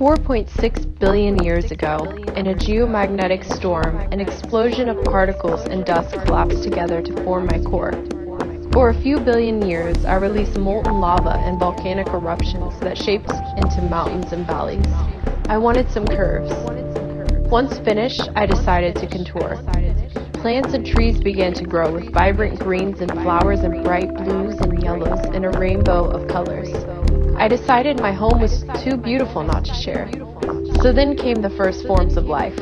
4.6 billion years ago, in a geomagnetic storm, an explosion of particles and dust collapsed together to form my core. For a few billion years, I released molten lava and volcanic eruptions that shaped into mountains and valleys. I wanted some curves. Once finished, I decided to contour. Plants and trees began to grow with vibrant greens and flowers and bright blues and yellows and a rainbow of colors. I decided my home was too beautiful not to share. So then came the first forms of life.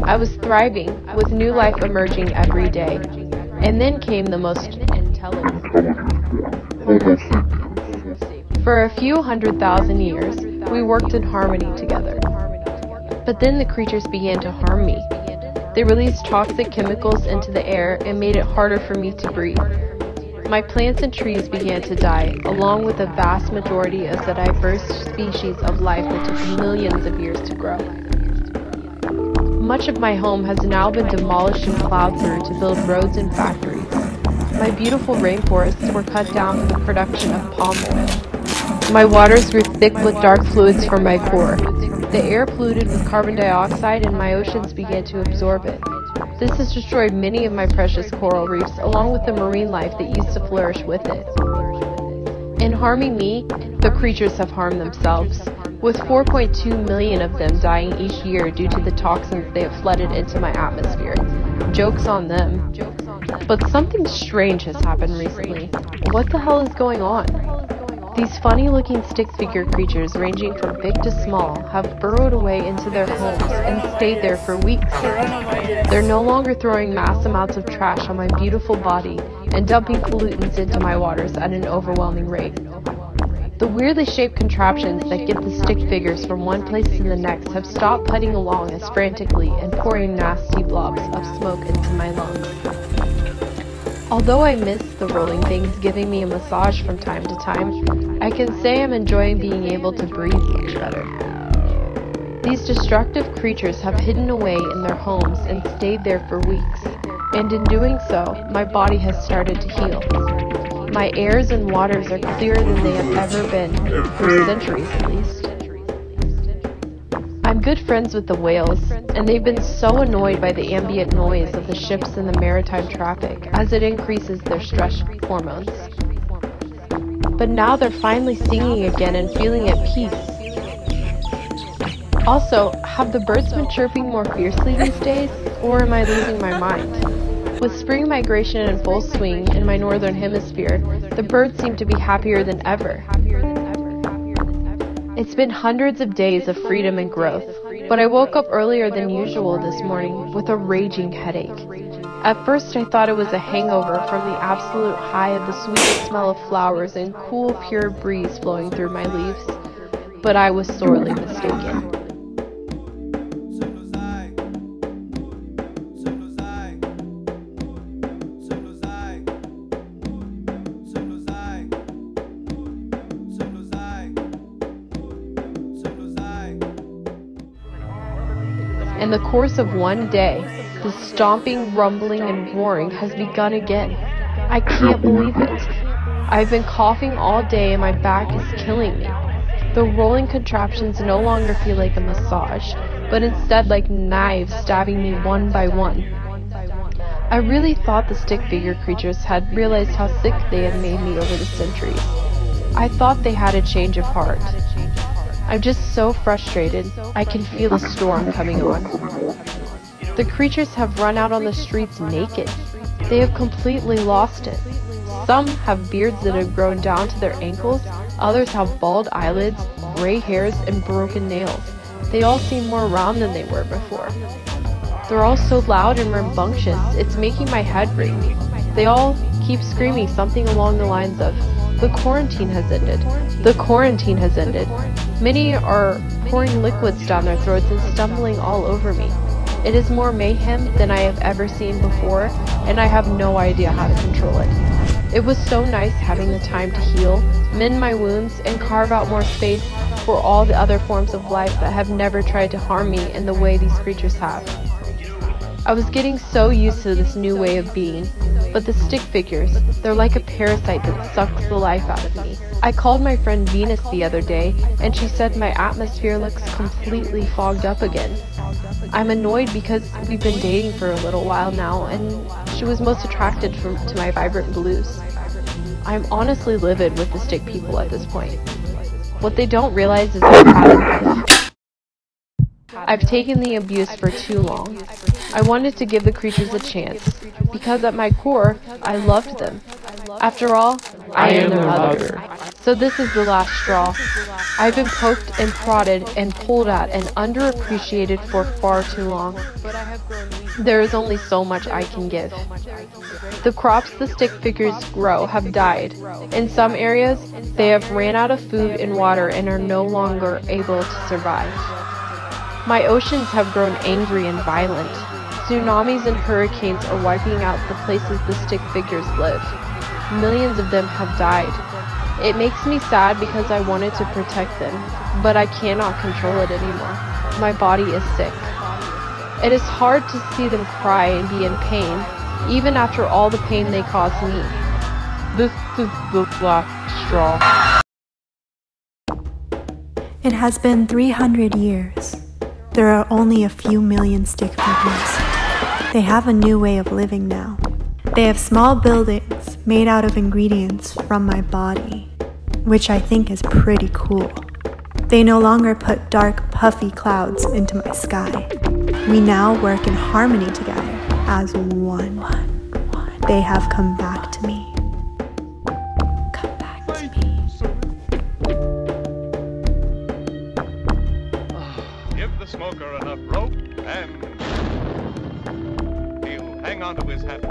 I was thriving, with new life emerging every day. And then came the most intelligent, Homo sapiens. For a few 100,000 years, we worked in harmony together. But then the creatures began to harm me. They released toxic chemicals into the air and made it harder for me to breathe. My plants and trees began to die, along with a vast majority of the diverse species of life that took millions of years to grow. Much of my home has now been demolished and plowed through to build roads and factories. My beautiful rainforests were cut down for the production of palm oil. My waters grew thick with dark fluids from my core. The air polluted with carbon dioxide and my oceans began to absorb it. This has destroyed many of my precious coral reefs, along with the marine life that used to flourish with it. In harming me, the creatures have harmed themselves, with 4.2 million of them dying each year due to the toxins they have flooded into my atmosphere. Joke's on them. But something strange has happened recently. What the hell is going on? These funny-looking stick-figure creatures, ranging from big to small, have burrowed away into their homes and stayed there for weeks. They're no longer throwing mass amounts of trash on my beautiful body and dumping pollutants into my waters at an overwhelming rate. The weirdly shaped contraptions that get the stick figures from one place to the next have stopped putting along as frantically and pouring nasty blobs of smoke into my lungs. Although I miss the rolling things giving me a massage from time to time, I can say I'm enjoying being able to breathe much better. These destructive creatures have hidden away in their homes and stayed there for weeks, and in doing so, my body has started to heal. My airs and waters are clearer than they have ever been, for centuries at least. I'm good friends with the whales, and they've been so annoyed by the ambient noise of the ships and the maritime traffic as it increases their stress hormones. But now they're finally singing again and feeling at peace. Also, have the birds been chirping more fiercely these days, or am I losing my mind? With spring migration in full swing in my northern hemisphere, the birds seem to be happier than ever. It's been hundreds of days of freedom and growth, but I woke up earlier than usual this morning with a raging headache. At first I thought it was a hangover from the absolute high of the sweet smell of flowers and cool, pure breeze flowing through my leaves, but I was sorely mistaken. In the course of one day, the stomping, rumbling, and roaring has begun again. I can't believe it. I've been coughing all day and my back is killing me. The rolling contraptions no longer feel like a massage, but instead like knives stabbing me one by one. I really thought the stick figure creatures had realized how sick they had made me over the centuries. I thought they had a change of heart. I'm just so frustrated, I can feel a storm coming on. The creatures have run out on the streets naked. They have completely lost it. Some have beards that have grown down to their ankles, others have bald eyelids, gray hairs, and broken nails. They all seem more round than they were before. They're all so loud and rambunctious, it's making my head ring. They all keep screaming something along the lines of, "The quarantine has ended. The quarantine has ended." Many are pouring liquids down their throats and stumbling all over me. It is more mayhem than I have ever seen before, and I have no idea how to control it. It was so nice having the time to heal, mend my wounds, and carve out more space for all the other forms of life that have never tried to harm me in the way these creatures have. I was getting so used to this new way of being, But the stick figures, they're like a parasite that sucks the life out of me. I called my friend Venus the other day, and she said my atmosphere looks completely fogged up again. I'm annoyed because we've been dating for a little while now, and she was most attracted to my vibrant blues. I'm honestly livid with the stick people at this point. What they don't realize is I've had enough. I've taken the abuse for too long. I wanted to give the creatures a chance, because at my core, I loved them. After all, I am their mother. So this is the last straw. I've been poked and prodded and pulled at and underappreciated for far too long. There is only so much I can give. The crops the stick figures grow have died. In some areas, they have ran out of food and water and are no longer able to survive. My oceans have grown angry and violent. Tsunamis and hurricanes are wiping out the places the stick figures live. Millions of them have died. It makes me sad because I wanted to protect them, but I cannot control it anymore. My body is sick. It is hard to see them cry and be in pain, even after all the pain they caused me. This is the last straw. It has been 300 years. There are only a few million stick figures. They have a new way of living now. They have small buildings made out of ingredients from my body, which I think is pretty cool. They no longer put dark, puffy clouds into my sky. We now work in harmony together as one. They have come back to me. Come back to me. Give the smoker enough rope and he'll hang on to his hat.